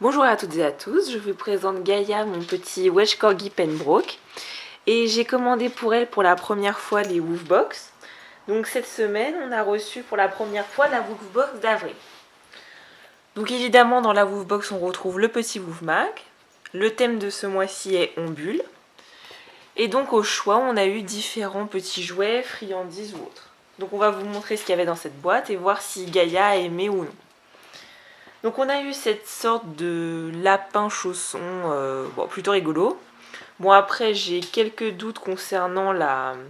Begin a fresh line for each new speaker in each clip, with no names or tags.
Bonjour à toutes et à tous, je vous présente Gaïa, mon petit Welsh Corgi Pembroke. Et j'ai commandé pour elle pour la première fois les Woofbox. Donc cette semaine, on a reçu pour la première fois la Woofbox d'Avril. Donc évidemment, dans la Woofbox, on retrouve le petit Woofmag. Le thème de ce mois-ci est On Bulle. Et donc au choix, on a eu différents petits jouets, friandises ou autres. Donc on va vous montrer ce qu'il y avait dans cette boîte et voir si Gaïa a aimé ou non. Donc on a eu cette sorte de lapin chausson, plutôt rigolo. Bon après j'ai quelques doutes concernant le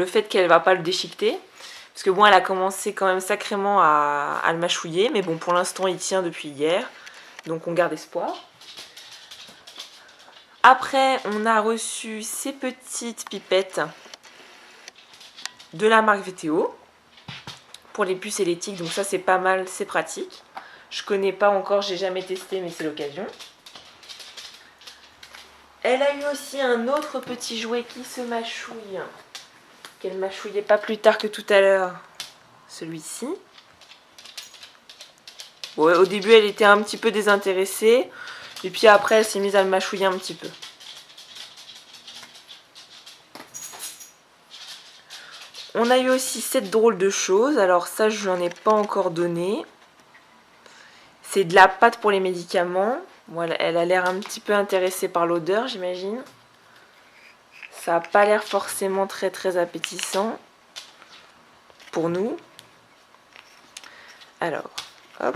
fait qu'elle va pas le déchiqueter. Parce que bon, elle a commencé quand même sacrément à le mâchouiller, mais bon, pour l'instant il tient depuis hier, donc on garde espoir. Après on a reçu ces petites pipettes de la marque VTO pour les puces et les tiques, donc ça c'est pas mal, c'est pratique. Je connais pas encore, j'ai jamais testé, mais c'est l'occasion. Elle a eu aussi un autre petit jouet qui se mâchouille, qu'elle mâchouillait pas plus tard que tout à l'heure, celui-ci. Bon, au début elle était un petit peu désintéressée, et puis après elle s'est mise à le mâchouiller un petit peu. On a eu aussi cette drôle de choses, alors ça je n'en ai pas encore donné. C'est de la pâte pour les médicaments. Voilà, elle a l'air un petit peu intéressée par l'odeur, j'imagine. Ça n'a pas l'air forcément très appétissant pour nous. Alors, hop.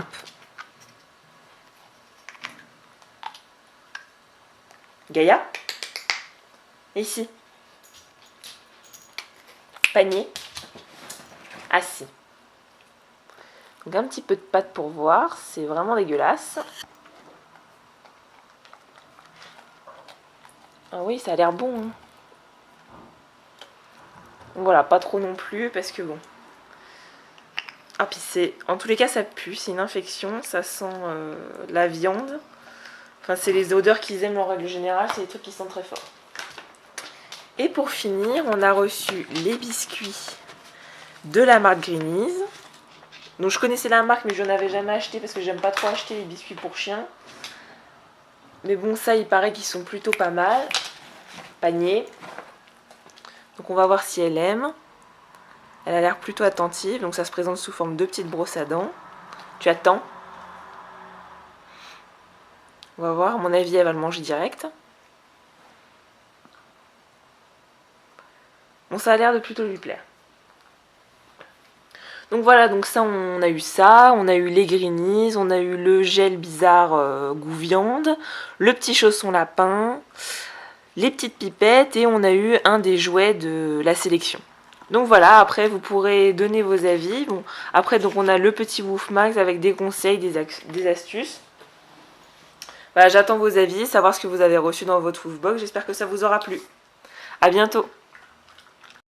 Gaïa, ici. Panier, assis. Donc un petit peu de pâte pour voir, c'est vraiment dégueulasse. Ah oui, ça a l'air bon. Hein. Voilà, pas trop non plus parce que bon. Ah puis c'est, en tous les cas ça pue, c'est une infection, ça sent la viande. Enfin c'est les odeurs qu'ils aiment en règle générale, c'est des trucs qui sentent très fort. Et pour finir, on a reçu les biscuits de la marque Greenies. Donc je connaissais la marque mais je n'avais jamais acheté parce que j'aime pas trop acheter les biscuits pour chiens. Mais bon ça il paraît qu'ils sont plutôt pas mal. Panier. Donc on va voir si elle aime. Elle a l'air plutôt attentive, donc ça se présente sous forme de petites brosses à dents. Tu attends. On va voir, à mon avis elle va le manger direct. Bon ça a l'air de plutôt lui plaire. Donc voilà, donc ça on a eu les greenies, on a eu le gel bizarre goût viande, le petit chausson lapin, les petites pipettes et on a eu un des jouets de la sélection. Donc voilà, après vous pourrez donner vos avis. Bon, après donc on a le petit Woofmax avec des conseils, des astuces. Voilà, j'attends vos avis, savoir ce que vous avez reçu dans votre Woofbox. J'espère que ça vous aura plu. A bientôt.